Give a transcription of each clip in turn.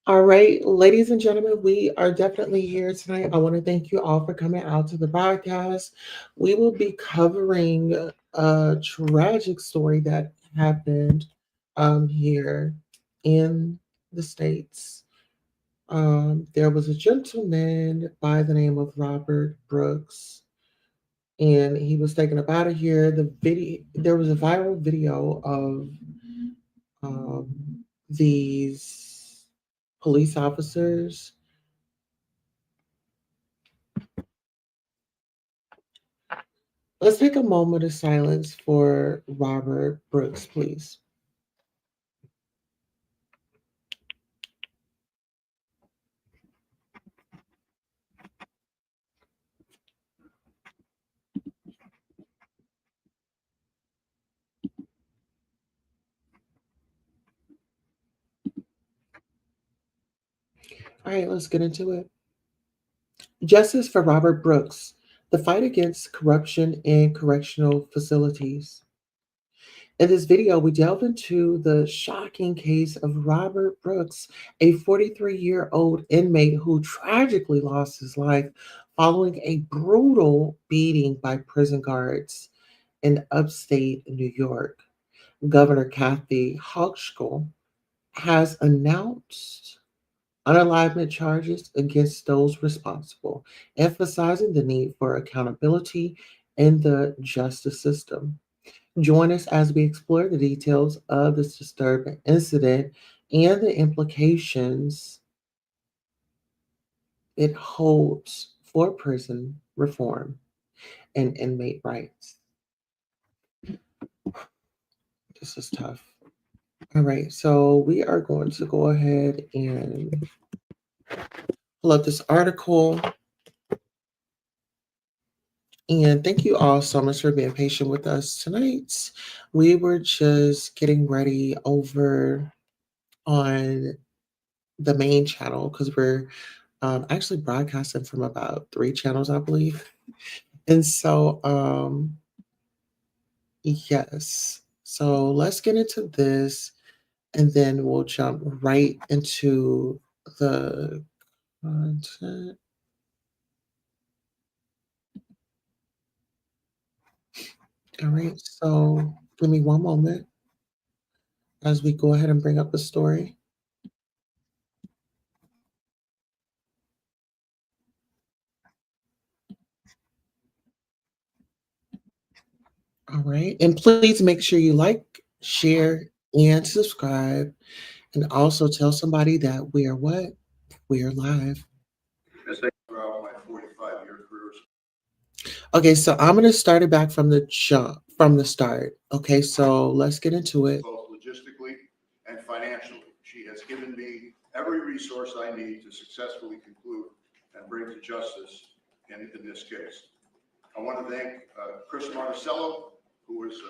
All right, ladies and gentlemen, we are definitely here tonight. I want to thank you all for coming out to the podcast. We will be covering a tragic story that happened here in the States. There was a gentleman by the name of Robert Brooks, and he was taken up out of here. There was a viral video of these police officers. Let's take a moment of silence for Robert Brooks, please. All right, let's get into it. Justice for Robert Brooks, the fight against corruption in correctional facilities. In this video, we delve into the shocking case of Robert Brooks, a 43-year-old inmate who tragically lost his life following a brutal beating by prison guards in upstate New York. Governor Kathy Hochul has announced unalignment charges against those responsible, emphasizing the need for accountability in the justice system. Join us as we explore the details of this disturbing incident and the implications it holds for prison reform and inmate rights. This is tough. All right, so we are going to go ahead and pull up this article. And thank you all so much for being patient with us tonight. We were just getting ready over on the main channel because we're actually broadcasting from about 3 channels, I believe. And so, yes. So let's get into this and then we'll jump right into the content. All right, so give me one moment as we go ahead and bring up the story. All right, and please make sure you like, share, and subscribe, and also tell somebody that we are what? We are live. Throughout my 45-year career. Okay, so I'm gonna start it back from the jump, from the start. Okay, so let's get into it. Both logistically and financially, she has given me every resource I need to successfully conclude and bring to justice in this case. I want to thank Chris Marticello, who is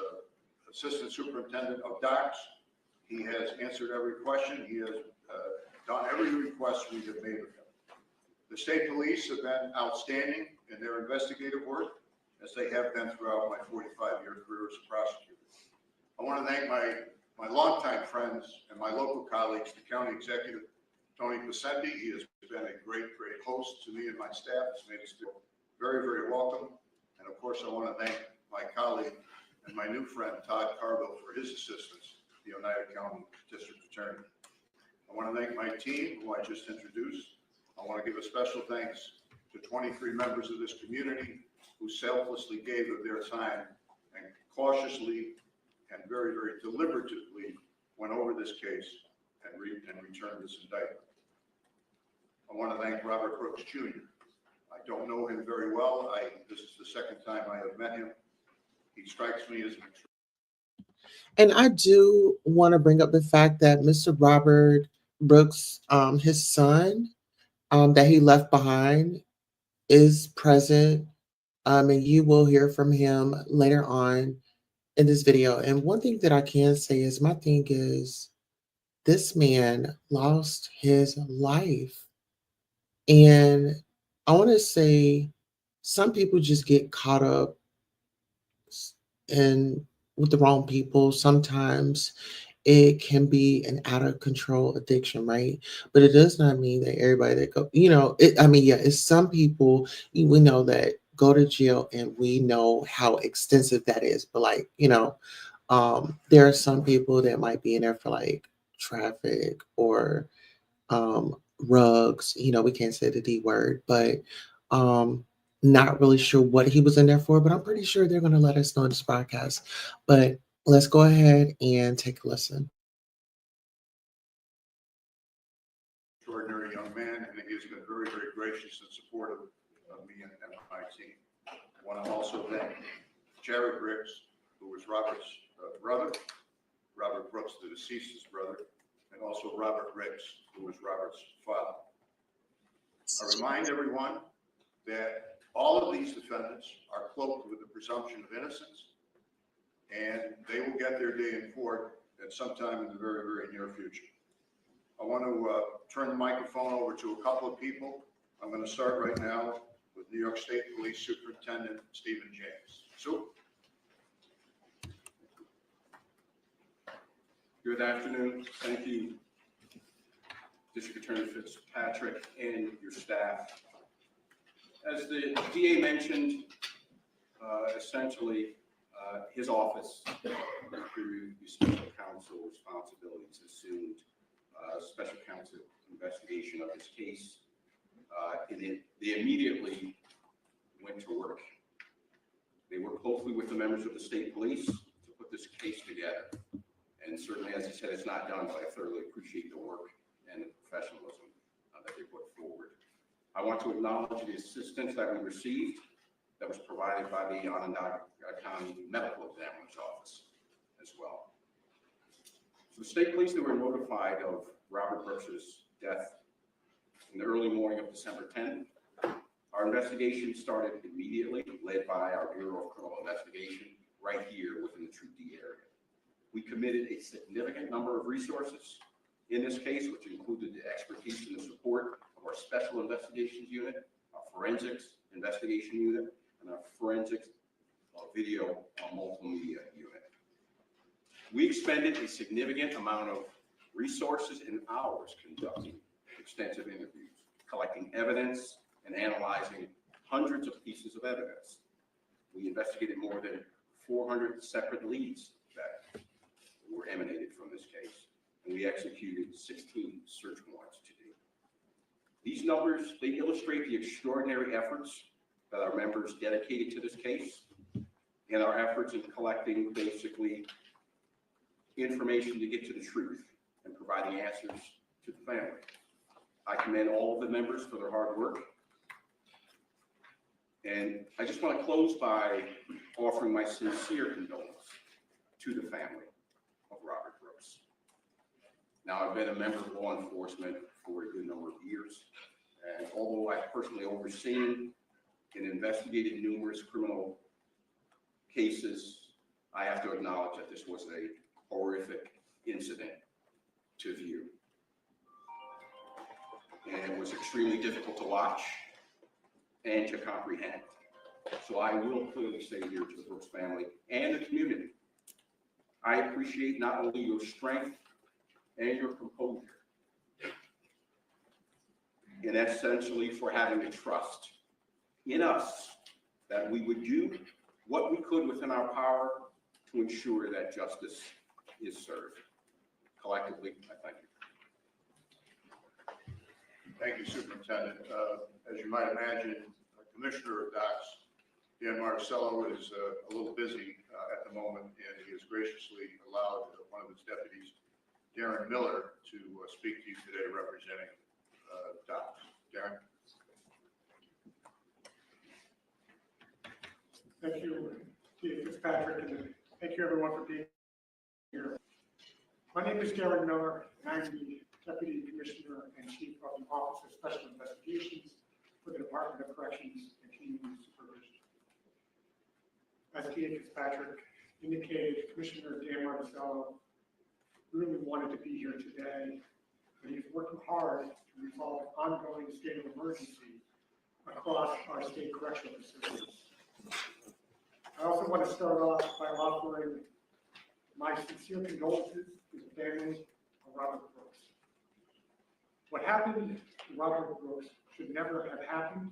Assistant Superintendent of Docks. He has answered every question. He has done every request we have made of him. The state police have been outstanding in their investigative work, as they have been throughout my 45-year career as a prosecutor. I want to thank my longtime friends and my local colleagues, the county executive, Tony Pacenti. He has been a great host to me and my staff. It's made us feel very, very welcome. And of course, I want to thank my colleague and my new friend, Todd Carville, for his assistance, the Oneida County District Attorney. I want to thank my team, who I just introduced. I want to give a special thanks to 23 members of this community who selflessly gave of their time and cautiously and very, very deliberatively went over this case and returned this indictment. I want to thank Robert Brooks Jr. I don't know him very well. This is the second time I have met him. He strikes me as an And I do want to bring up the fact that Mr. Robert Brooks, his son, that he left behind is present, and you will hear from him later on in this video. And one thing that I can say is my thing is this man lost his life. And I want to say some people just get caught up in with the wrong people. Sometimes it can be an out of control addiction, right? But it does not mean that everybody that go, I mean, yeah, it's some people we know that go to jail and we know how extensive that is. But like, there are some people that might be in there for like traffic or rugs, we can't say the D word, but not really sure what he was in there for, but I'm pretty sure they're going to let us know in this podcast. But let's go ahead and take a listen. extraordinary young man, and he has been very, very gracious and supportive of me and my team. I want to also thank Jared Brooks, who was Robert's brother, Robert Brooks, the deceased's brother, and also Robert Ricks, who was Robert's father. I remind everyone that all of these defendants are cloaked with the presumption of innocence, and they will get their day in court at some time in the very, very near future. I want to turn the microphone over to a couple of people. I'm going to start right now with New York State Police Superintendent Stephen James. Sue? Good afternoon. Thank you, District Attorney Fitzpatrick and your staff. As the DA mentioned, essentially, his office, through the special counsel responsibilities, assumed special counsel investigation of this case. And they immediately went to work. They worked closely with the members of the state police to put this case together. And certainly, as he said, it's not done, but I thoroughly appreciate the work and the professionalism that they put forward. I want to acknowledge the assistance that we received that was provided by the Onondaga County Medical Examiner's Office as well. So the state police that were notified of Robert Brooks's death in the early morning of December 10th, our investigation started immediately, led by our Bureau of Criminal Investigation right here within the Troop D area. We committed a significant number of resources in this case, which included the expertise and the support of our Special Investigations Unit, our Forensics Investigation Unit, and our Forensics Video Multimedia Unit. We expended a significant amount of resources and hours conducting extensive interviews, collecting evidence, and analyzing hundreds of pieces of evidence. We investigated more than 400 separate leads that were emanated from this case, and we executed 16 search warrants to date. These numbers, they illustrate the extraordinary efforts that our members dedicated to this case and our efforts in collecting basically information to get to the truth and providing answers to the family. I commend all of the members for their hard work. And I just want to close by offering my sincere condolence to the family of Robert Brooks. Now, I've been a member of law enforcement for a good number of years, and although I've personally overseen and investigated numerous criminal cases, I have to acknowledge that this was a horrific incident to view. And it was extremely difficult to watch and to comprehend. So I will clearly say here to the Brooks family and the community, I appreciate not only your strength and your composure, and essentially for having the trust in us that we would do what we could within our power to ensure that justice is served. Collectively, I thank you. Thank you, Superintendent. As you might imagine, Commissioner of Docks, Dan Marticello, is a little busy at the moment, and he has graciously allowed one of his deputies, Darren Miller, to speak to you today representing Docks. Darren. Thank you, Chief Fitzpatrick, and thank you everyone for being here. My name is Darren Miller, and I'm the Deputy Commissioner and Chief of the Office of Special Investigations for the Department of Corrections and Community Supervision. As Chief Fitzpatrick indicated, Commissioner Dan Marticello really wanted to be here today, but he's working hard to resolve ongoing state of emergency across our state correctional facilities. I also want to start off by offering my sincere condolences to the family of Robert Brooks. What happened to Robert Brooks should never have happened,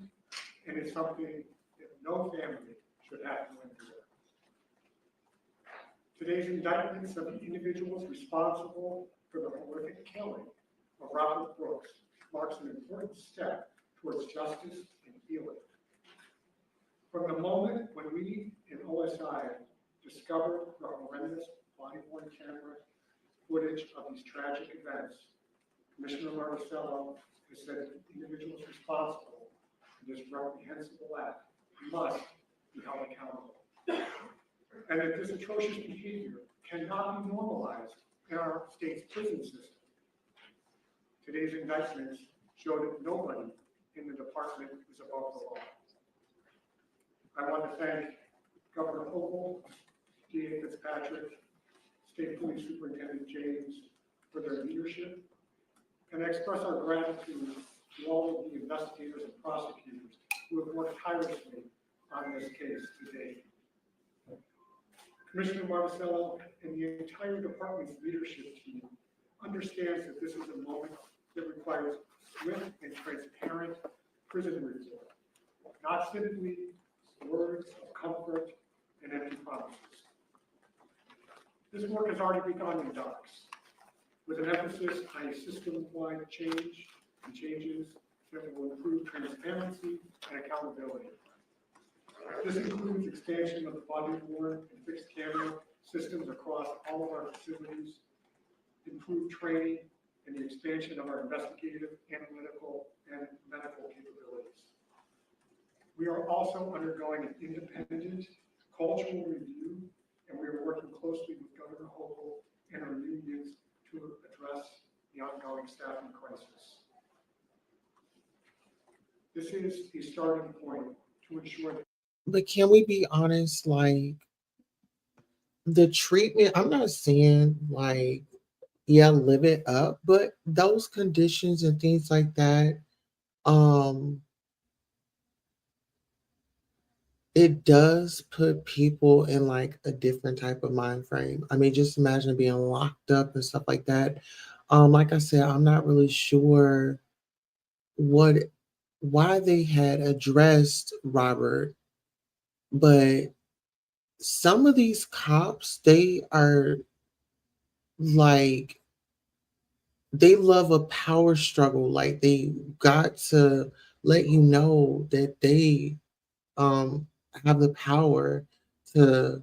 and it's something that no family should have to endure. Today's indictments of the individuals responsible for the horrific killing of Robert Brooks marks an important step towards justice and healing. From the moment when we in OSI discovered the horrendous body-worn camera footage of these tragic events, Commissioner Marticello has said that the individuals responsible for this reprehensible act must be held accountable, and that this atrocious behavior cannot be normalized in our state's prison system. Today's indictments show that nobody in the department is above the law. I want to thank Governor Hochul, DA Fitzpatrick, State Police Superintendent James for their leadership, and express our gratitude to all of the investigators and prosecutors who have worked tirelessly on this case to date. Commissioner Marticello and the entire department's leadership team understands that this is a moment that requires swift and transparent prison reform, not simply words of comfort and empty promises. This work has already begun in Docks, with an emphasis on a system-wide change and changes that will improve transparency and accountability. This includes expansion of the body-worn and fixed camera systems across all of our facilities, improved training, and the expansion of our investigative, analytical, and medical capabilities. We are also undergoing an independent cultural review, and we are working closely with Governor Hochul and our unions to address the ongoing staffing crisis. This is a starting point to ensure that. But can we be honest? Like, the treatment, I'm not saying like, yeah, live it up, but those conditions and things like that, it does put people in like a different type of mind frame. I mean, just imagine being locked up and stuff like that. Like I said, I'm not really sure why they had addressed Robert, but some of these cops, they are like, they love a power struggle. Like, they got to let you know that they have the power to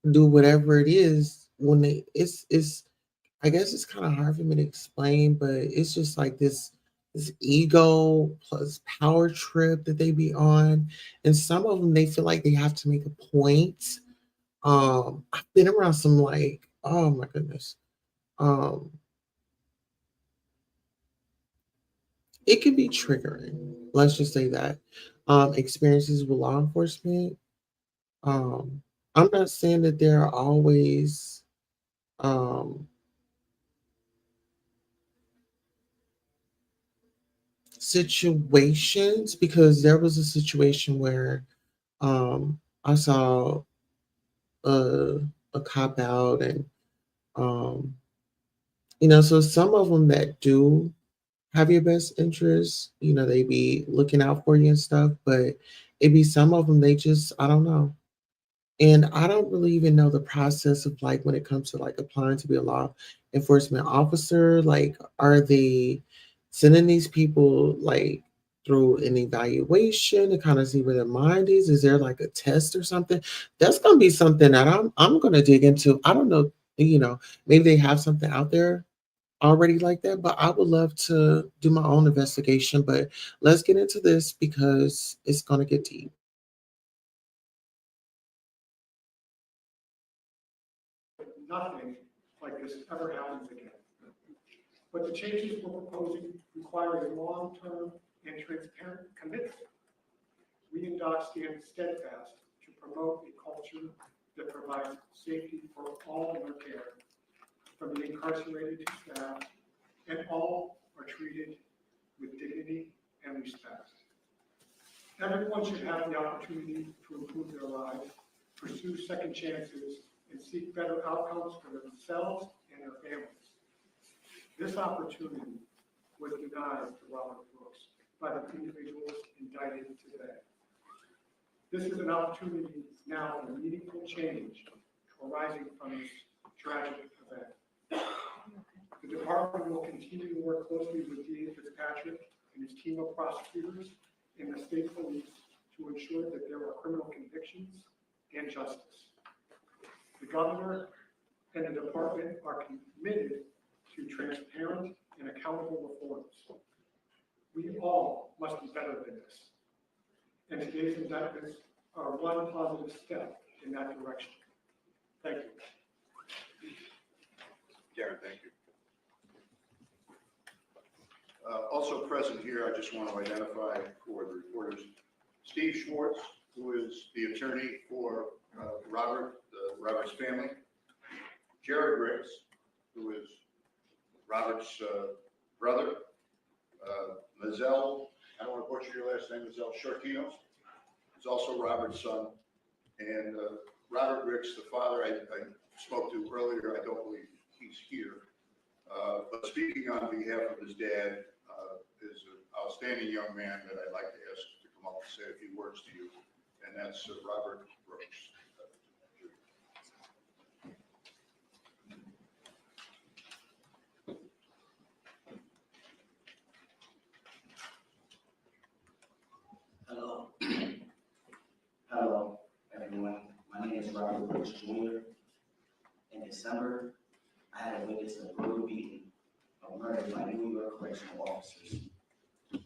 do whatever it is when they it's I guess it's kind of hard for me to explain, but it's just like this ego plus power trip that they be on. And some of them, they feel like they have to make a point. I've been around some, like, oh my goodness. It can be triggering. Let's just say that. Experiences with law enforcement. Um, I'm not saying that there are always um situations, because there was a situation where I saw a, a cop out, and um, so some of them that do have your best interests, they be looking out for you and stuff, but it be some of them, they just, I don't know. And I don't really even know the process of, like, when it comes to like applying to be a law enforcement officer. Like, are they sending these people like through an evaluation to kind of see where their mind is? Is there like a test or something? That's gonna be something that I'm gonna dig into. I don't know, maybe they have something out there already like that, but I would love to do my own investigation. But let's get into this because it's gonna get deep. Nothing like this ever happens again. But the changes we're proposing require a long-term and transparent commitment. We in DOC stand steadfast to promote a culture that provides safety for all in their care, from the incarcerated to staff, and all are treated with dignity and respect. Everyone should have the opportunity to improve their lives, pursue second chances, and seek better outcomes for themselves and their families. This opportunity was denied to Robert Brooks by the individuals indicted today. This is an opportunity now for meaningful change arising from this tragic event. The department will continue to work closely with DA Fitzpatrick and his team of prosecutors and the state police to ensure that there are criminal convictions and justice. The governor and the department are committed to transparent and accountable reforms. We all must be better than this. And today's indictments are one positive step in that direction. Thank you. Darren, thank you. Also present here, I just want to identify for the reporters, Steve Schwartz, who is the attorney for Robert's family, Jared Riggs, who is Robert's brother, Mazel, I don't want to butcher your last name, Mazel Shortinos, is also Robert's son, and Robert Riggs, the father I spoke to earlier, I don't believe he's here, but speaking on behalf of his dad, is an outstanding young man that I'd like to ask to come up and say a few words to you, and that's Robert Brooks. Hello. Hello, everyone. My name is Robert Brooks Jr. In December, I had a witness a brutal beating of murder by New York correctional officers.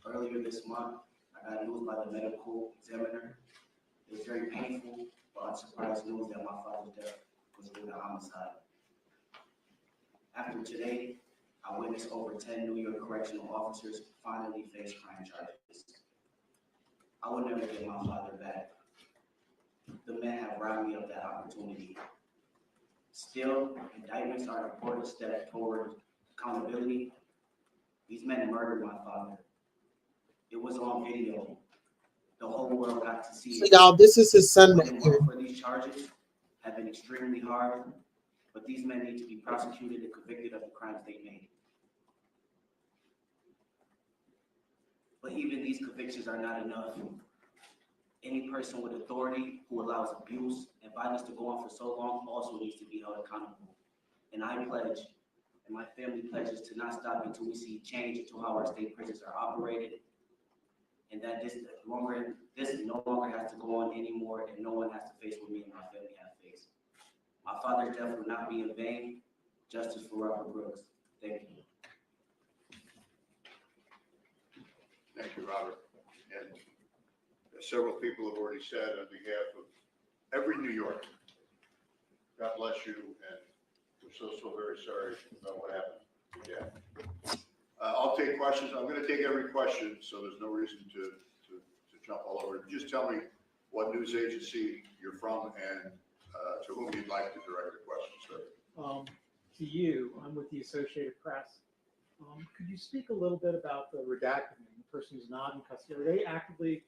Earlier this month, I got news by the medical examiner. It was very painful, but unsurprised news that my father's death was due to homicide. After today, I witnessed over 10 New York correctional officers finally face crime charges. I will never get my father back. The men have robbed me of that opportunity. Still, indictments are an important step toward accountability. These men murdered my father. It was on video. The whole world got to see So it. y'all, this is his son right Putting here. work for these charges have been extremely hard, but these men need to be prosecuted and convicted of the crimes they made. But even these convictions are not enough. Any person with authority who allows abuse and violence to go on for so long also needs to be held accountable. And I pledge, and my family pledges, to not stop until we see change into how our state prisons are operated, and that this no longer has to go on anymore, and no one has to face what me and my family have faced. My father's death will not be in vain. Justice for Robert Brooks. Thank you. Thank you, Robert. And several people have already said on behalf of every New Yorker, God bless you, and we're so very sorry about what happened. Yeah. I'll take questions. I'm going to take every question, so there's no reason to jump all over. Just tell me what news agency you're from and to whom you'd like to direct the question, sir. To you, I'm with the Associated Press. Could you speak a little bit about the redacted man, the person who's not in custody? Are they actively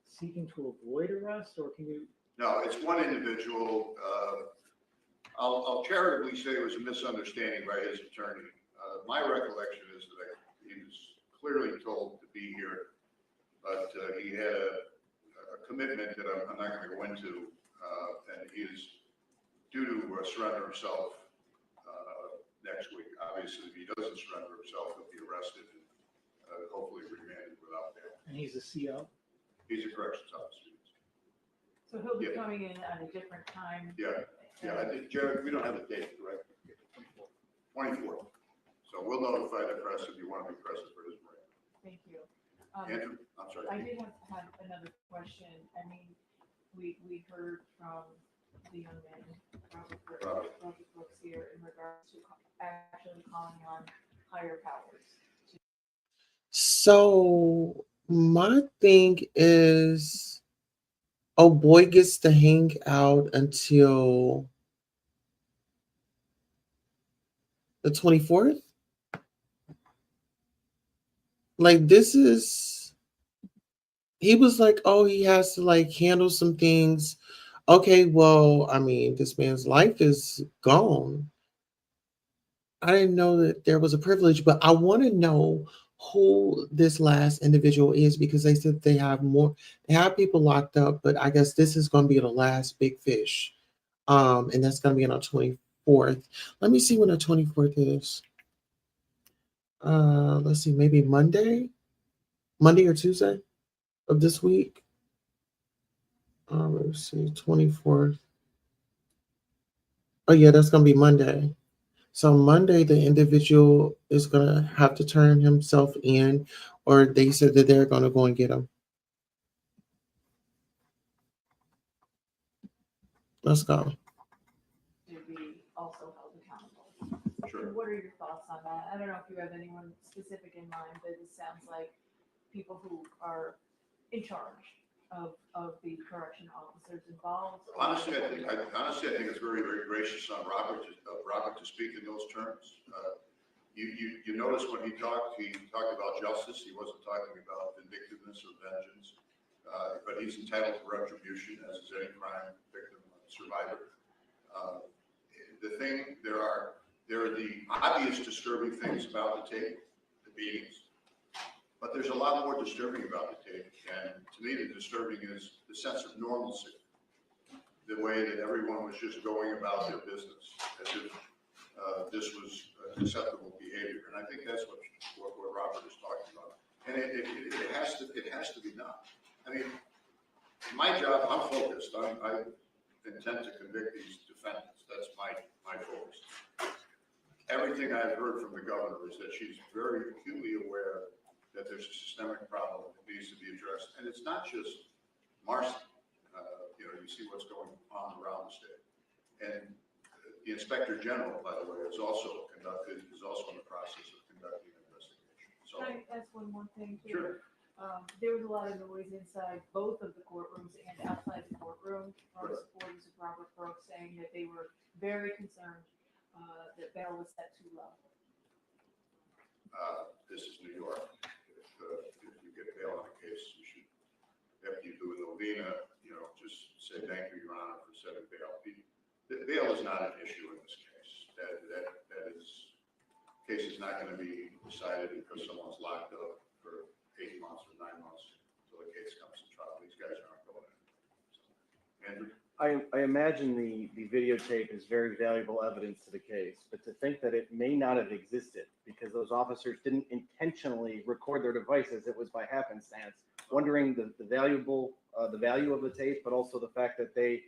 seeking to avoid arrest, or can you? No, it's one individual. I'll charitably say it was a misunderstanding by his attorney. My recollection is that he was clearly told to be here, but he had a commitment that I'm not going to go into, and he is due to surrender himself next week. Obviously, if he doesn't surrender himself, he'll be arrested and hopefully remanded without bail. And he's a CO. He's a corrections officer. So he'll be Yeah. coming in at a different time. Yeah, yeah. I think, Jared, we don't have a date, correct? 24th. So we'll notify the press if you want to be present for his hearing. Thank you. Andrew, I'm sorry. I did have another question. I mean, we heard from the young man, Robert Brooks here in regards to actually calling on higher powers. So my thing is, oh boy gets to hang out until the 24th. Like this is, he was like, oh, he has to like handle some things. Okay, well, I mean, this man's life is gone. I didn't know that there was a privilege, but I want to know who this last individual is because they said they have more, they have people locked up, but I guess this is going to be the last big fish. And that's going to be on the 24th. Let me see when the 24th is. Let's see, maybe Monday or Tuesday of this week. Let's see, 24th. Oh yeah, that's going to be Monday. So Monday, the individual is going to have to turn himself in, or they said that they're going to go and get him. Let's go. To be also held accountable. Sure. What are your thoughts on that? I don't know if you have anyone specific in mind, but it sounds like people who are in charge of the correction officers involved. Honestly, I think it's very, very gracious on Robert to speak in those terms. You notice when he talked about justice. He wasn't talking about vindictiveness or vengeance, but he's entitled to retribution, as is any crime victim survivor. There are the obvious disturbing things about the tape, the beatings. But there's a lot more disturbing about the tape, and to me the disturbing is the sense of normalcy, the way that everyone was just going about their business as if this was acceptable behavior, and I think that's what Robert is talking about, and it has to be done. I mean, my job, I'm focused. I intend to convict these defendants. That's my focus. Everything I've heard from the governor is that she's very acutely aware that there's a systemic problem that needs to be addressed. And it's not just Marcy. You see what's going on around the state. And the Inspector General, by the way, is also in the process of conducting an investigation. So, Can I ask one more thing too? sure. There was a lot of noise inside both of the courtrooms and outside the courtroom from supporters of Robert Brooks saying that they were very concerned that bail was set too low. This is New York. If you get bail on a case, you should, after you do a novena, just say thank you, Your Honor, for setting bail. Bail is not an issue in this case. Case is not going to be decided because someone's locked up for 8 months or 9 months until the case comes to trial. These guys aren't going in. So, Andrew? I imagine the videotape is very valuable evidence to the case, but to think that it may not have existed because those officers didn't intentionally record their devices, it was by happenstance, wondering the value of the tape, but also the fact that they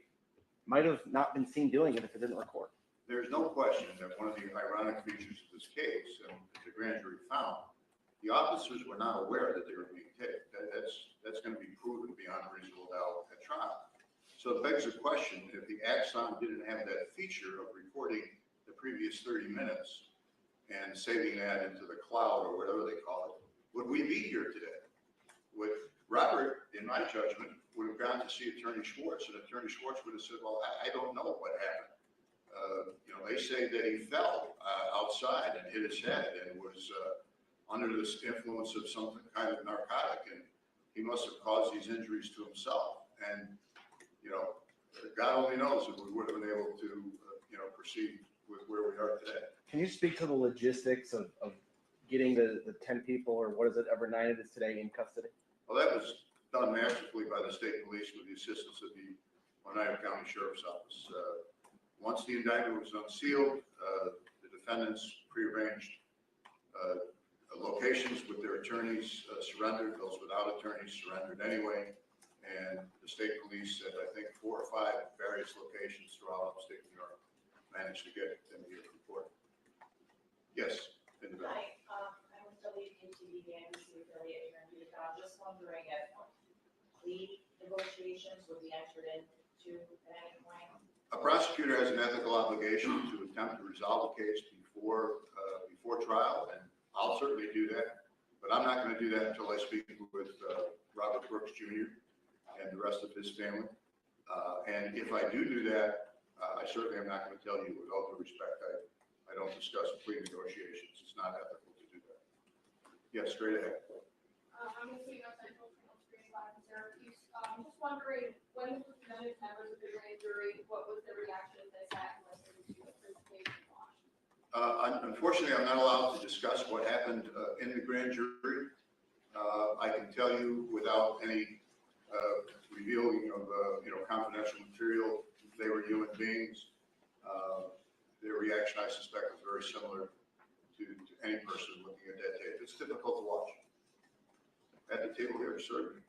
might have not been seen doing it if it didn't record. There's no question that one of the ironic features of this case, and the grand jury found, the officers were not aware that they were being taped. That's going to be proven beyond a reasonable doubt at trial. So it begs the question, if the Axon didn't have that feature of recording the previous 30 minutes and saving that into the cloud or whatever they call it, would we be here today? Would Robert, in my judgment, would have gone to see Attorney Schwartz, and Attorney Schwartz would have said, well, I don't know what happened. They say that he fell outside and hit his head and was under the influence of some kind of narcotic, and he must have caused these injuries to himself. And, you know, God only knows if we would have been able to, you know, proceed with where we are today. Can you speak to the logistics of getting the 10 people, or what is it, over 9 it is today, in custody? Well, that was done masterfully by the state police with the assistance of the Oneida County Sheriff's Office. Once the indictment was unsealed, the defendants prearranged locations with their attorneys surrendered. Those without attorneys surrendered anyway. And the state police at, I think, 4 or 5 various locations throughout upstate New York managed to get them here to court. Yes, in the back. Hi, I'm with WKTV, the NBC affiliate here in Utica. I'm just wondering if plea negotiations would be entered into at any point? A prosecutor has an ethical obligation to attempt to resolve the case before trial, and I'll certainly do that. But I'm not going to do that until I speak with Robert Brooks Jr. and the rest of his family. And if I do that, I certainly am not going to tell you, with all due respect, I don't discuss plea negotiations. It's not ethical to do that. Yes, straight ahead. I'm a senior central criminal screening lab in Syracuse. I'm just wondering, when this was presented to members of the grand jury, what was their reaction to this act and listening to the presentation watched? Unfortunately, I'm not allowed to discuss what happened in the grand jury. I can tell you without any revealing of confidential material, they were human beings. Their reaction, I suspect, was very similar to any person looking at that tape. It's difficult to watch. At the table here, sir.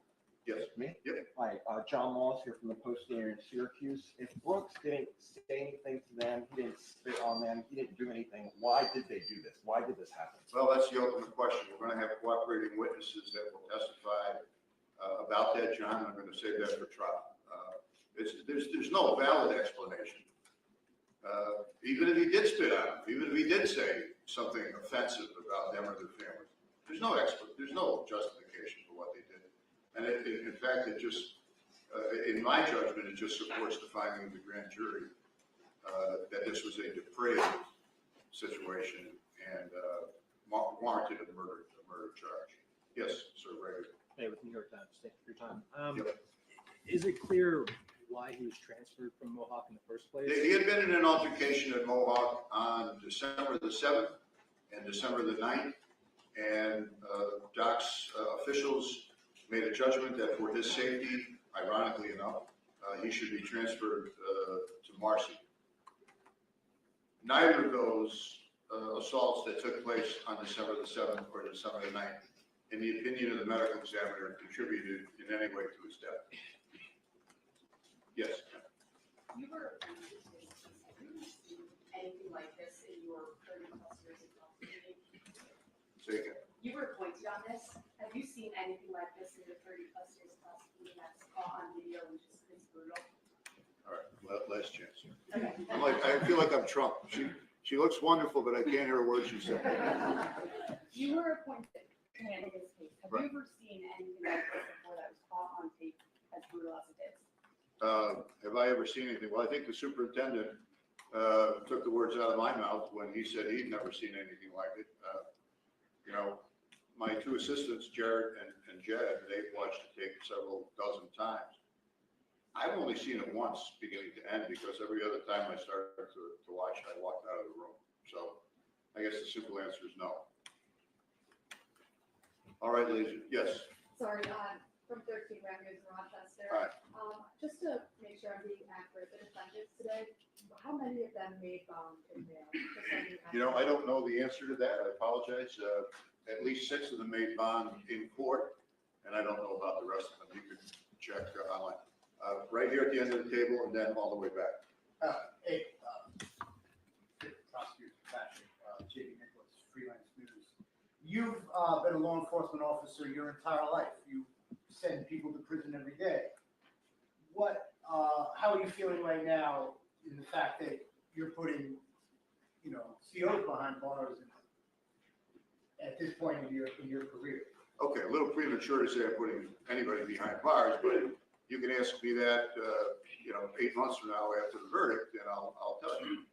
Yes. Me? Yep. Hi, John Moss here from the Post here in Syracuse. If Brooks didn't say anything to them, he didn't spit on them, he didn't do anything, why did they do this? Why did this happen? Well, that's the ultimate question. We're going to have cooperating witnesses that will testify about that, John. I'm going to save that for trial. There's no valid explanation. Even if he did spit on them, even if he did say something offensive about them or their families, there's no justification for what they did. And in fact, it just, in my judgment, it just supports the finding of the grand jury that this was a depraved situation and warranted a murder charge. Yes, sir, right. Hey, with New York Times, thank you for your time. Yep. Is it clear why he was transferred from Mohawk in the first place? He had been in an altercation at Mohawk on December the 7th and December the 9th, and Doc's officials made a judgment that for his safety, ironically enough, he should be transferred to Marcy. Neither of those assaults that took place on December the 7th or December the 9th, in the opinion of the medical examiner, contributed in any way to his death. Yes. You were anything like this in your 30+ years of custody? Say again. You were appointed on this. Have you seen anything like this in your 30+ years of custody that's caught on video, which is pretty brutal? All right, last chance. Okay. I feel like I'm Trump. She looks wonderful, but I can't hear a word she said. You were appointed to handle this case. Have you ever seen anything like this before that was caught on tape as brutal as it is? Have I ever seen anything? Well, I think the superintendent took the words out of my mouth when he said he'd never seen anything like it. My 2 assistants, Jared and Jed, they've watched the tape several dozen times. I've only seen it once, beginning to end, because every other time I started to watch, I walked out of the room. So I guess the simple answer is no. All right, ladies. Yes. Sorry, from 13 Records in Rochester. All right. Just to make sure I'm being accurate, the defendants today, how many of them made bond in there? I don't know the answer to that. I apologize. At least 6 of them made bond in court, and I don't know about the rest of them. You can check online. Right here at the end of the table, and then all the way back. Prosecutor Patrick, J.B. Nicholas, Freelance News. You've been a law enforcement officer your entire life. You send people to prison every day. How are you feeling right now in the fact that you're putting, COs behind bars at this point in your career? Okay, a little premature to say I'm putting anybody behind bars, but you can ask me that, 8 months from now after the verdict, and I'll tell you.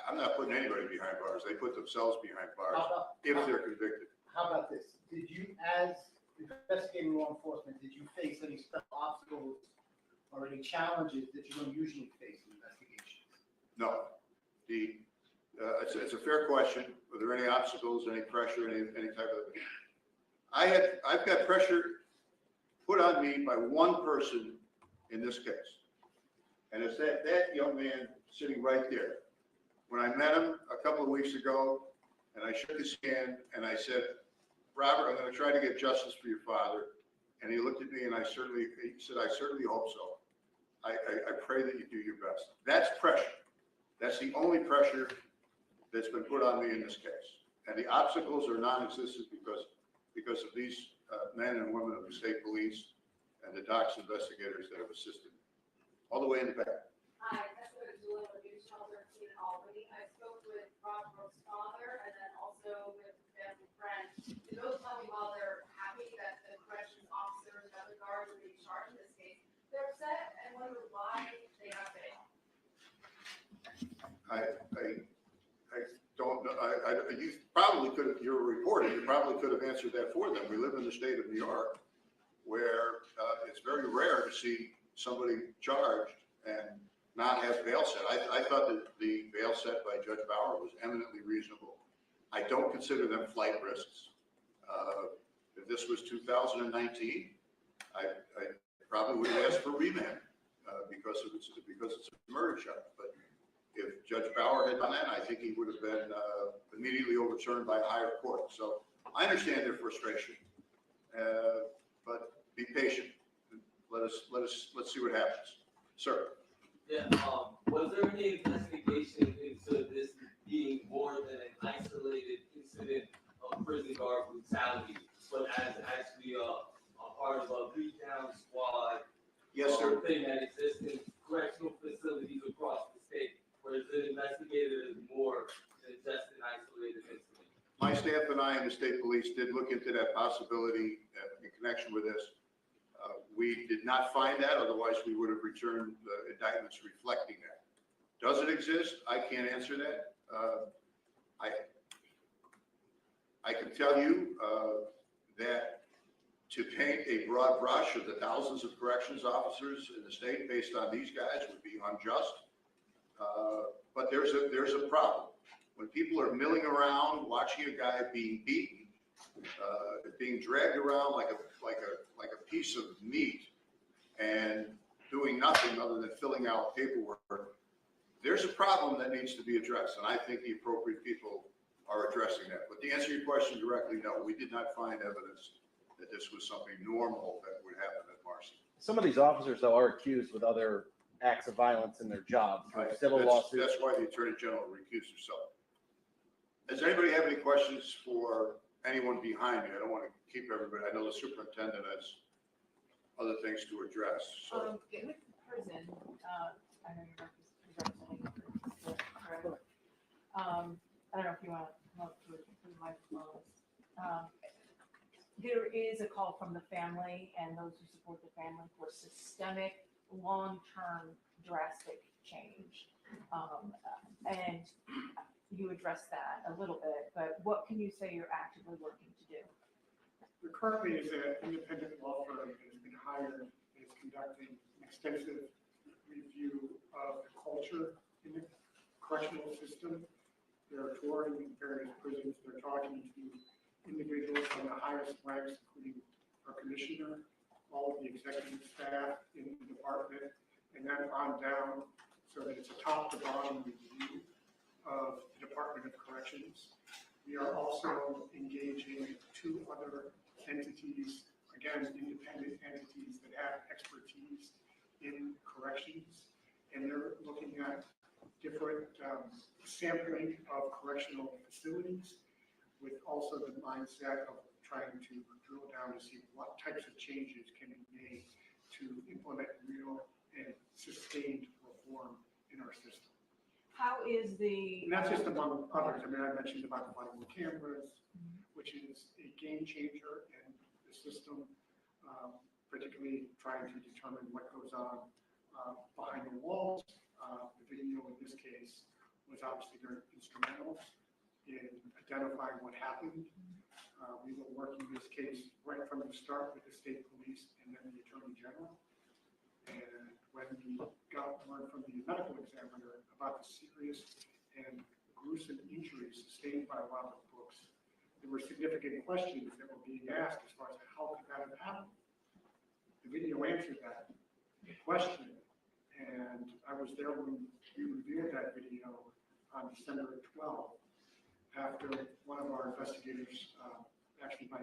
I'm not putting anybody behind bars. They put themselves behind bars if they're convicted. How about this? Did you, as investigating law enforcement, did you face any special obstacles or any challenges that you don't usually face in investigations? No. It's a fair question. Were there any obstacles, any pressure, any type of? I've got pressure put on me by one person in this case, and it's that young man sitting right there. When I met him a couple of weeks ago, and I shook his hand, and I said, "Robert, I'm going to try to get justice for your father." And he looked at me, and he said, "I certainly hope so. I pray that you do your best." That's pressure. That's the only pressure that's been put on me in this case. And the obstacles are non-existent because of these men and women of the state police and the docs investigators that have assisted me. All the way in the back. Hi, that's what it's doing with Youth Shelter in Albany. I spoke with Rob Brooks' father and then also with family friends. They both tell me while they're happy that the corrections officers and other guards are being charged in this case, they're upset and wonder why they have failed. I don't know. You probably could have, you're a reporter, you probably could have answered that for them. We live in the state of New York where it's very rare to see somebody charged and not have bail set. I thought that the bail set by Judge Bauer was eminently reasonable. I don't consider them flight risks. If this was 2019, I probably would have asked for remand because it's a murder charge. But if Judge Bauer had done that, I think he would have been immediately overturned by a higher court. So I understand their frustration, but be patient. Let's see what happens. Sir. Yeah. Was there any investigation into this being more than an isolated incident of prison guard brutality, but as actually a part of a beat-down squad? Yes, sir. Thing that exists in correctional facilities across the state, where it's been investigated as more than just an isolated incident? My staff and I and the state police did look into that possibility in connection with this. We did not find that, otherwise we would have returned the indictments reflecting that. Does it exist? I can't answer that. I can tell you that to paint a broad brush of the thousands of corrections officers in the state based on these guys would be unjust. But there's a problem. When people are milling around, watching a guy being beaten, being dragged around like a piece of meat and doing nothing other than filling out paperwork, there's a problem that needs to be addressed. And I think the appropriate people are addressing that. But to answer your question directly, no, we did not find evidence that this was something normal that would happen at Marcy. Some of these officers, though, are accused with other acts of violence in their job, civil lawsuits. That's why the Attorney General recused herself. Does anybody have any questions for anyone behind me? I don't want to keep everybody. I know the superintendent has other things to address. So. With prison, I know you're representing the correct. I don't know if you want to come up to the microphone. There is a call from the family and those who support the family for systemic, long-term, drastic change. And you addressed that a little bit, but what can you say you're actively working to do? There currently is an independent law firm that has been hired and is conducting an extensive review of the culture in the correctional system. They're touring various prisons. They're talking to individuals from the highest ranks, including our commissioner, all of the executive staff in the department, and then on down, so that it's a top to bottom review of the Department of Corrections. We are also engaging two other entities, again, independent entities that have expertise in corrections, and they're looking at different sampling of correctional facilities with also the mindset of trying to drill down to see what types of changes can be made to implement real and sustained reform in our system. How is the? And that's just among others. I mean, I mentioned about the body cameras, which is a game changer in the system, particularly trying to determine what goes on behind the walls. The video in this case was obviously very instrumental in identifying what happened. We were working this case right from the start with the state police and then the attorney general. And when we got word from the medical examiner about the serious and gruesome injuries sustained by Robert Brooks, there were significant questions that were being asked as far as how could that have happened. The video answered that question, and I was there when we reviewed that video on December 12th, after one of our investigators, actually my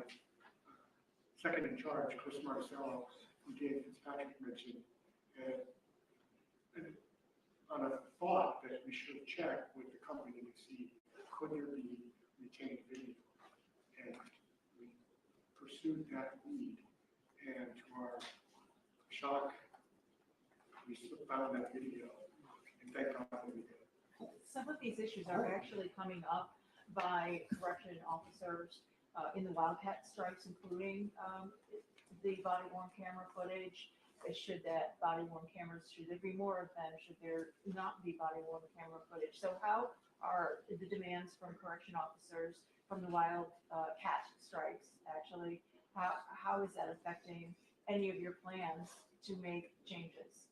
second in charge, Chris Marcello, who Dave Fitzpatrick mentioned, and on a thought that we should check with the company to see could there be retained video. And we pursued that lead, and to our shock, we found that video, and thank God that we did. Some of these issues are actually coming up by correction officers in the Wildcat strikes, including the body-worn camera footage. Should that body-worn cameras, should there be more of them? Should there not be body-worn camera footage? So how are the demands from correction officers from the Wildcat strikes actually, how is that affecting any of your plans to make changes?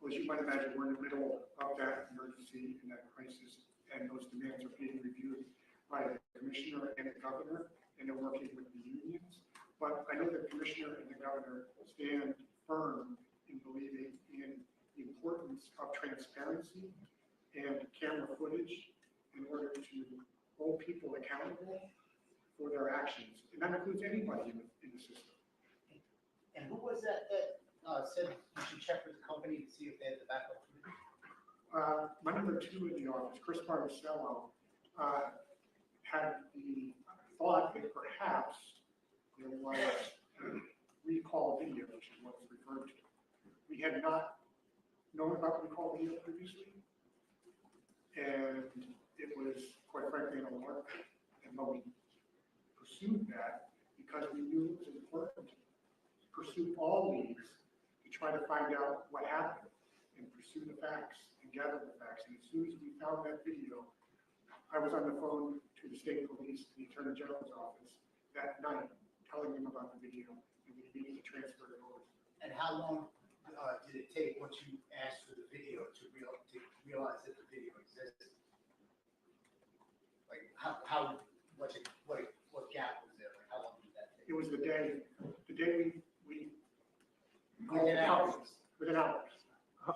Well, as you might imagine, we're in the middle of that emergency and that crisis, and those demands are being reviewed by the commissioner and the governor, and they're working with the unions. But I know the commissioner and the governor stand firm in believing in the importance of transparency and camera footage in order to hold people accountable for their actions. And that includes anybody in the system. And who was that said you should check with the company to see if they had the backup footage? My number two in the office, Chris Marcello, had the thought that perhaps there was recall video, which is what it's referred to. We had not known about recall video previously, and it was, quite frankly, an alert. And when we pursued that, because we knew it was important to pursue all leads to try to find out what happened and pursue the facts and gather the facts. And as soon as we found that video, I was on the phone to the state police, the attorney general's office that night, telling them about the video, and we immediately transferred it over. And how long did it take once you asked for the video to realize that the video existed? Like what gap was there? Like how long did that take? It was the day we Within hours. Within hours.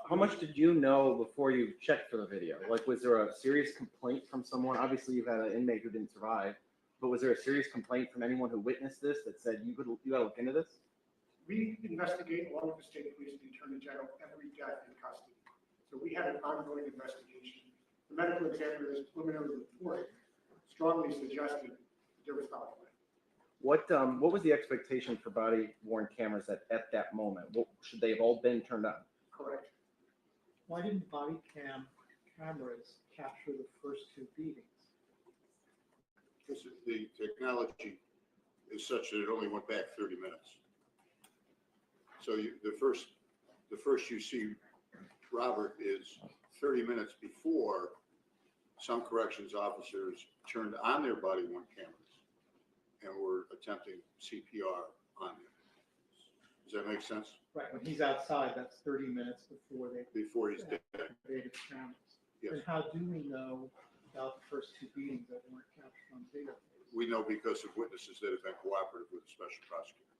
How much did you know before you checked for the video? Like, was there a serious complaint from someone? Obviously, you've had an inmate who didn't survive, but was there a serious complaint from anyone who witnessed this that said you gotta look into this? We investigate along with the state police and the attorney general every death in custody. So we had an ongoing investigation. The medical examiner's preliminary report strongly suggested there was foul play. What was the expectation for body-worn cameras at that moment? Should they have all been turned on? Correct. Why didn't body cameras capture the first two beatings? Because the technology is such that it only went back 30 minutes. So the first you see Robert is 30 minutes before some corrections officers turned on their body-worn cameras and were attempting CPR on him. Does that make sense? Right, when he's outside, that's 30 minutes before He's dead. activated cameras. Yes. And how do we know about the first two beatings that weren't captured on video? We know because of witnesses that have been cooperative with the special prosecutor.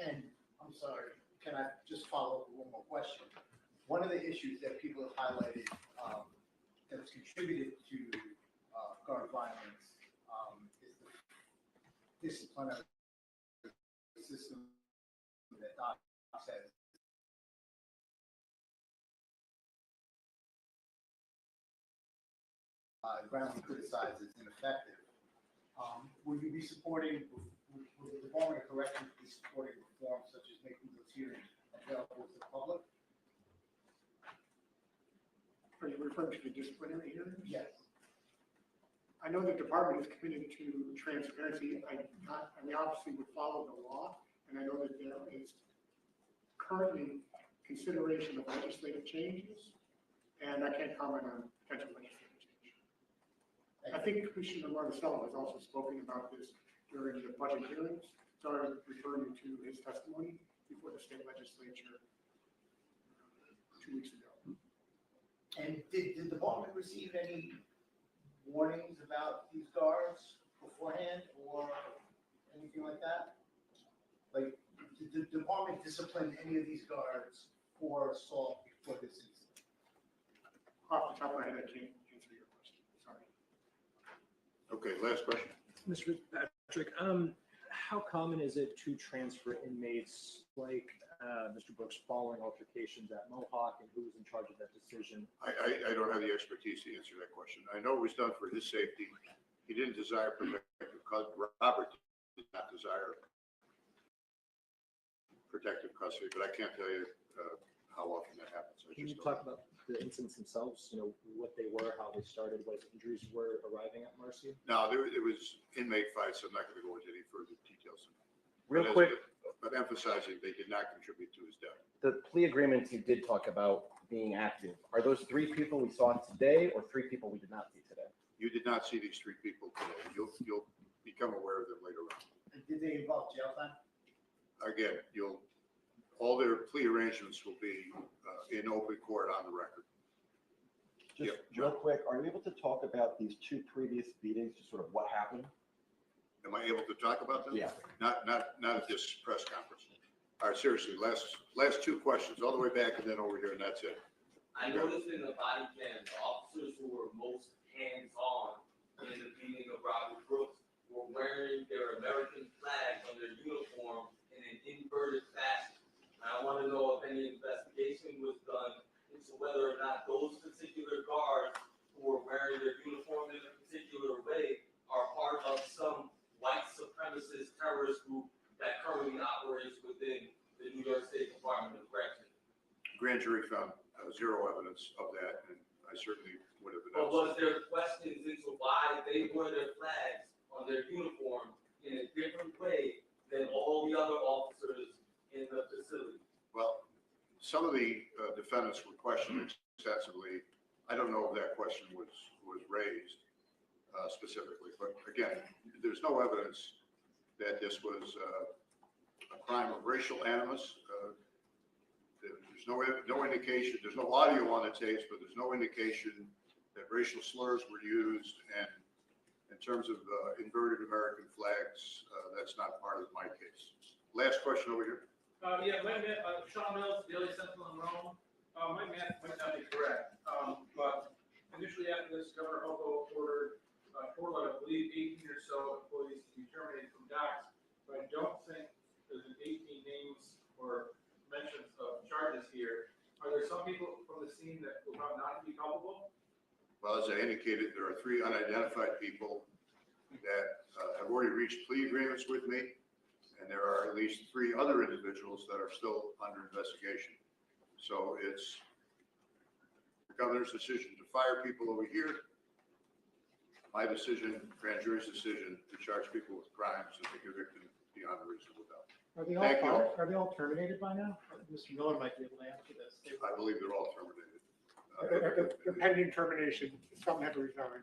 And I'm sorry, can I just follow up with one more question? One of the issues that people have highlighted that has contributed to guard violence is the disciplinary system that Doc says. Groundly criticized as ineffective. Will you be supporting, will the Department of Corrections be supporting reforms such as making those hearings available to the public? Are you referring to the disciplinary hearings? Yes. I know the department is committed to transparency. We obviously would follow the law, and I know that there is currently consideration of legislative changes and I can't comment on potential legislative change. I think Commissioner Marticello has also spoken about this during the budget hearings, so I would refer you to his testimony before the state legislature 2 weeks ago. And did the department receive any warnings about these guards beforehand or anything like that? Like, did the department discipline any of these guards for assault before this incident? Off the top of my head, I can't answer your question, sorry. Okay, last question. Mr. Patrick, how common is it to transfer inmates like Mr. Brooks following altercations at Mohawk, and who's in charge of that decision? I don't have the expertise to answer that question. I know it was done for his safety. He didn't desire protective custody. Robert did not desire protective custody, but I can't tell you how often that happens. Can you talk about the incidents themselves, what they were, how they started, what injuries were arriving at Marcy? No, it was inmate fights. I'm not going to go into any further details. Real quick, but emphasizing they did not contribute to his death. the plea agreements you did talk about being active, are those 3 people we saw today or 3 people we did not see today? You did not see these 3 people today. You'll become aware of them later on. And did they involve jail time? Again, all their plea arrangements will be in open court on the record. Just Yep, real John. quick, are you able to talk about these 2 previous beatings, just sort of what happened? Am I able to talk about them? Yeah. Not at this press conference. All right, seriously, last 2 questions, all the way back and then over here, and that's it. I noticed in the body cam, the officers who were most hands-on in the beating of Robert Brooks were wearing their American flags on their uniform in an inverted fashion. And I want to know if any investigation was done into whether or not those particular guards who were wearing their uniform in a particular way are part of some white supremacist terrorist group that currently operates within the New York State Department of Corrections. Grand jury found 0 evidence of that, and I certainly would have But announced was it. there questions into why they wore their flags on their uniform in a different way than all the other officers in the facility? Well, some of the defendants were questioned extensively. I don't know if that question was raised specifically, but again, there's no evidence that this was a crime of racial animus. There's no indication, there's no audio on the tapes, but there's no indication that racial slurs were used. And in terms of inverted American flags, that's not part of my case. Last question over here. Yeah, Sean Mills, Daily Sentinel in Rome. My math might not be correct, but initially after this, Governor Hochul ordered a total of, I believe, 18 or so employees to be terminated from docks. But I don't think there's 18 names or mentions of charges here. Are there some people from the scene that will not be culpable? Well, as I indicated, there are 3 unidentified people that have already reached plea agreements with me, and there are at least 3 other individuals that are still under investigation. So it's the governor's decision to fire people over here, my decision, grand jury's decision to charge people with crimes and to convict them beyond a reasonable doubt. Are they Thank you. are they all terminated by now? Mr. Miller might be able to answer this. I believe they're all terminated. The pending termination, some have resigned.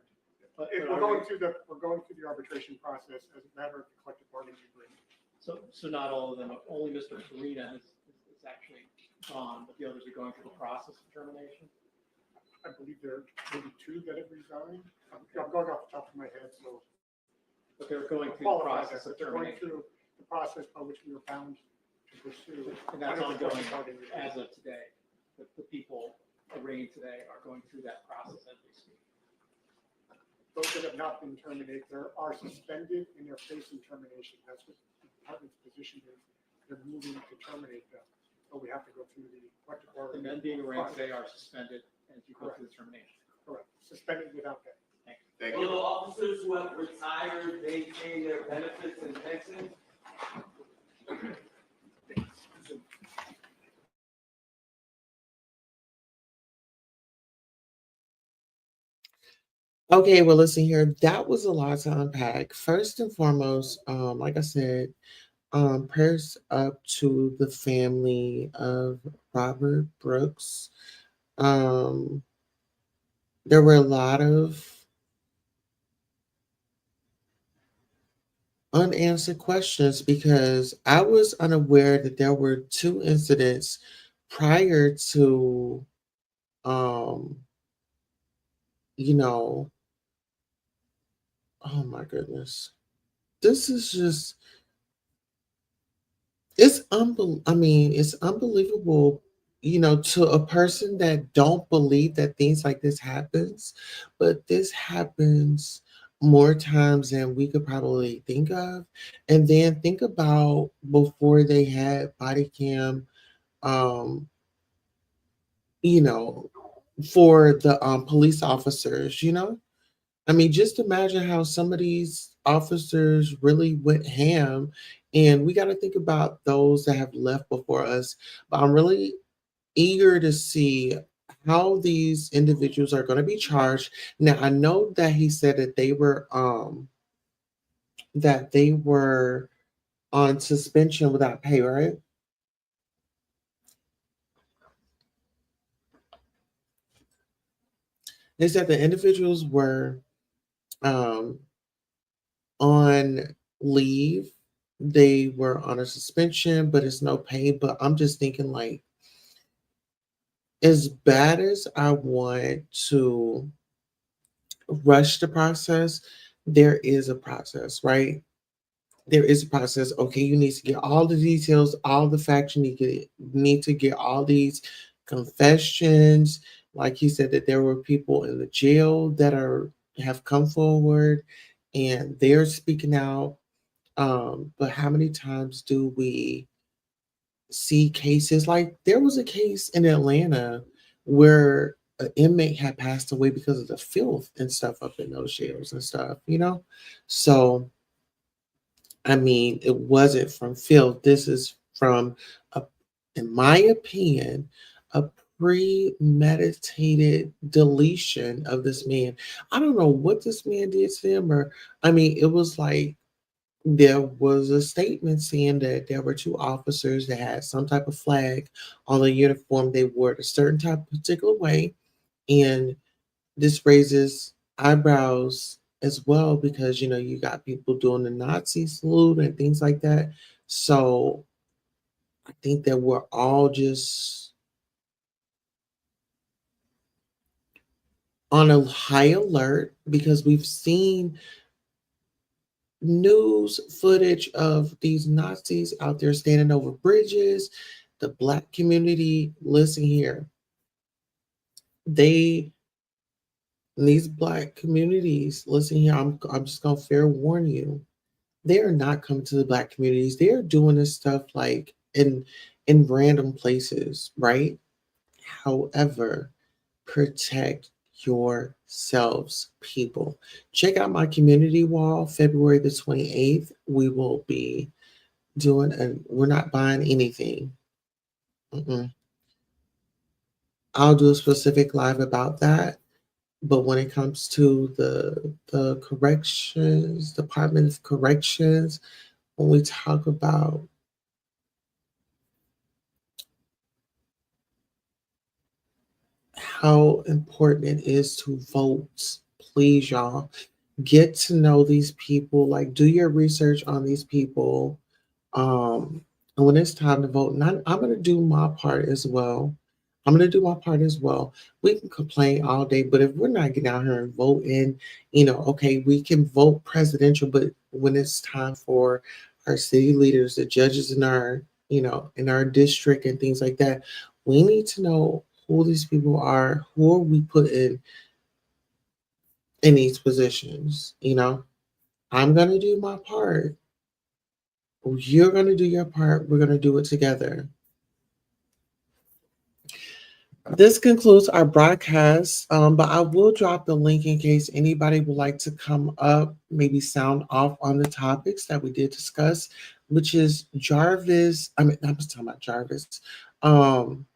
But If we're going through the arbitration process as a matter of the collective bargaining agreement. So not all of them, only Mr. Farina is actually gone, but the others are going through the process of termination? I believe there are maybe 2 that have resigned. I'm going off the top of my head, so. But they're going through the Qualify process that, of but they're going termination. through the process by which we were bound to pursue. And that's under the ongoing collective bargaining agreement. as of today. The people arraigned today are going through that process as we speak. Those that have not been terminated, they are suspended and they're facing termination. That's what the department's position is. They're moving to terminate them. So we have to go through the collective The bargaining. men being arraigned process. today are suspended as you go through the termination. Correct. Suspended without pay. Thank Will you. the officers who have retired maintain their benefits and pensions? Okay, well, listen here. That was a lot to unpack. First and foremost, like I said, prayers up to the family of Robert Brooks. there were a lot of unanswered questions because I was unaware that there were two incidents prior to, um, you know, oh my goodness. This is just, I mean, it's unbelievable, to a person that don't believe that things like this happens, but this happens more times than we could probably think of. And then think about before they had body cam, um, you know, for the police officers, I mean, just imagine how some of these officers really went ham. And we got to think about those that have left before us. But I'm really eager to see how these individuals are going to be charged. Now, I know that he said that they were on suspension without pay, right? They said the individuals were um, on leave. They were on a suspension, but it's no pay. But I'm just thinking, like, as bad as I want to rush the process, there is a process, right? There is a process. Okay, you need to get all the details, all the facts. You need to get all these confessions. Like he said, that there were people in the jail that have come forward and they're speaking out. But how many times do we see cases like there was a case in Atlanta where an inmate had passed away because of the filth and stuff up in those jails and stuff? So, I mean, it wasn't from filth. This is from, a, in my opinion, a premeditated deletion of this man. I don't know what this man did to him, or I mean, it was like there was a statement saying that there were two officers that had some type of flag on the uniform. They wore it a certain type of particular way. And this raises eyebrows as well because, you got people doing the Nazi salute and things like that. So I think that we're all just on a high alert because we've seen news footage of these Nazis out there standing over bridges. The Black community, listen here, they, these Black communities, listen here, I'm just gonna fair warn you, they are not coming to the Black communities. They are doing this stuff like in random places, right? However, protect yourselves, people. Check out my community wall, February the 28th. We will be we're not buying anything. Mm-mm. I'll do a specific live about that. But when it comes to the corrections, Department of Corrections, when we talk about how important it is to vote, please, y'all, get to know these people. Like, do your research on these people. And when it's time to vote, and I'm going to do my part as well. I'm going to do my part as well. We can complain all day, but if we're not getting out here and voting, okay, we can vote presidential, but when it's time for our city leaders, the judges in our district and things like that, we need to know who these people are, who are we putting in these positions. I'm going to do my part. You're going to do your part. We're going to do it together. This concludes our broadcast, but I will drop the link in case anybody would like to come up, maybe sound off on the topics that we did discuss, which is Jarvis. I mean, I was talking about Jarvis. Um,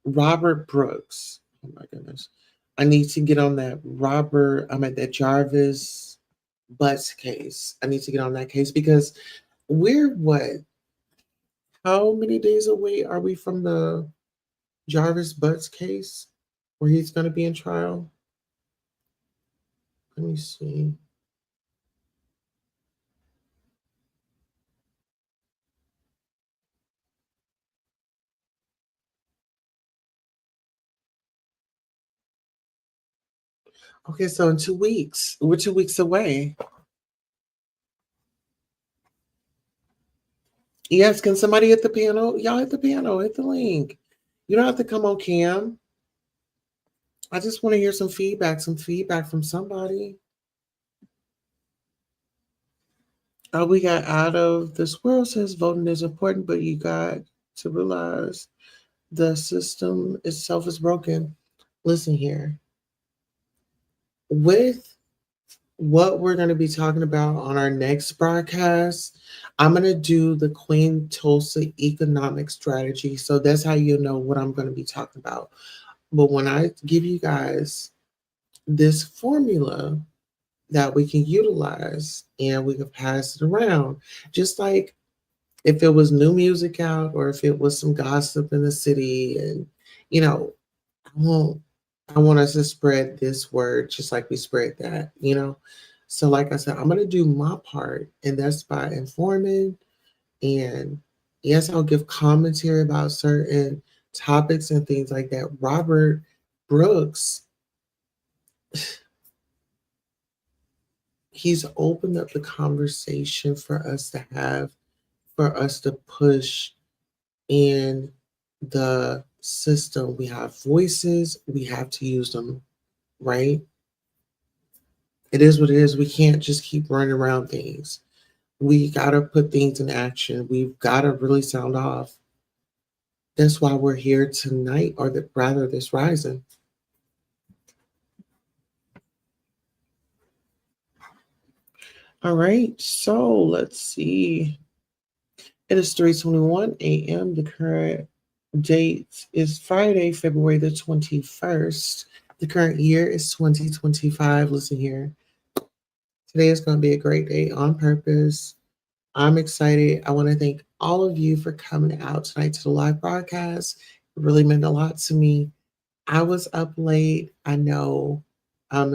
Robert Brooks. Oh my goodness. I need to get on that I'm at that Jarvis Butts case. I need to get on that case because we're how many days away are we from the Jarvis Butts case? where he's going to be in trial. Let me see. Okay, so in 2 weeks, we're 2 weeks away. Yes, can somebody hit the panel? Y'all hit the panel, hit the link. You don't have to come on cam. I just want to hear some feedback from somebody. Oh, we got out of this world says voting is important, but you got to realize the system itself is broken. Listen here. With what we're going to be talking about on our next broadcast, I'm going to do the Queen Tulsa economic strategy. So that's how you know what I'm going to be talking about. But when I give you guys this formula that we can utilize and we can pass it around, just like if it was new music out or if it was some gossip in the city, and you know, I want us to spread this word just like we spread that, you know. So like I said, I'm gonna do my part, and that's by informing, and yes, I'll give commentary about certain topics and things like that. Robert Brooks, he's opened up the conversation for us to have, for us to push in the system. We have voices, we have to use them, right? It is what it is. We can't just keep running around things. We got to put things in action. We've got to really sound off. That's why we're here tonight, or rather this rising. All right, so let's see. It is 3:21 a.m. The current date is Friday, February the 21st. The current year is 2025. Listen here. Today is going to be a great day on purpose. I'm excited. I want to thank all of you for coming out tonight to the live broadcast. It really meant a lot to me. I was up late. I know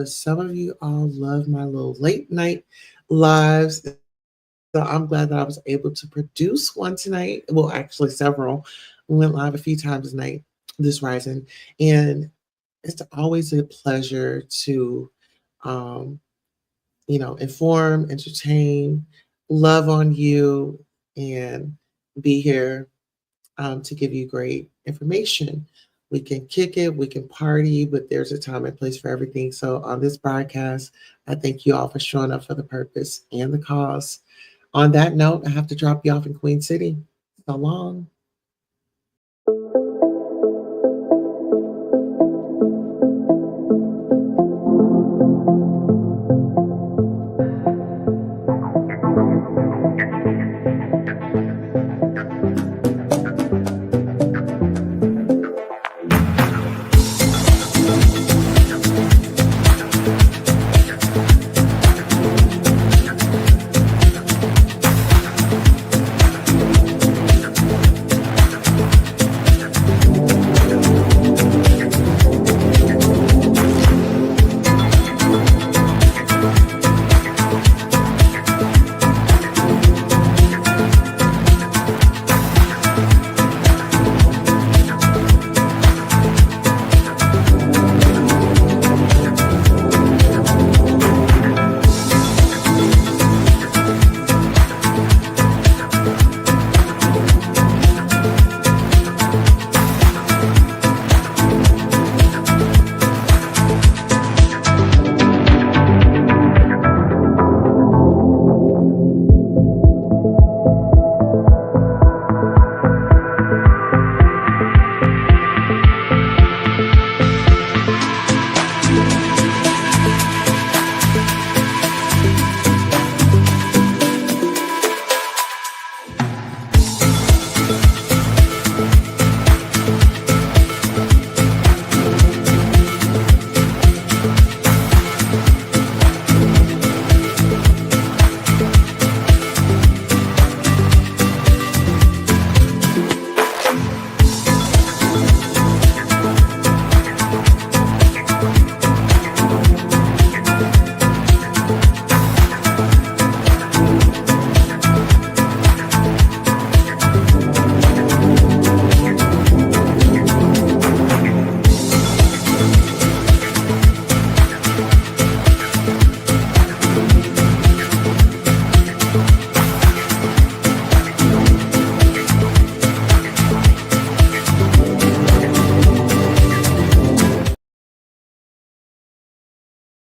some of you all love my little late night lives. So I'm glad that I was able to produce one tonight. Well, actually, several. We went live a few times tonight, this rising. And it's always a pleasure to um, inform, entertain, love on you, and be here to give you great information. We can kick it, we can party, but there's a time and place for everything. So on this broadcast, I thank you all for showing up for the purpose and the cause. On that note, I have to drop you off in Queen City. So long.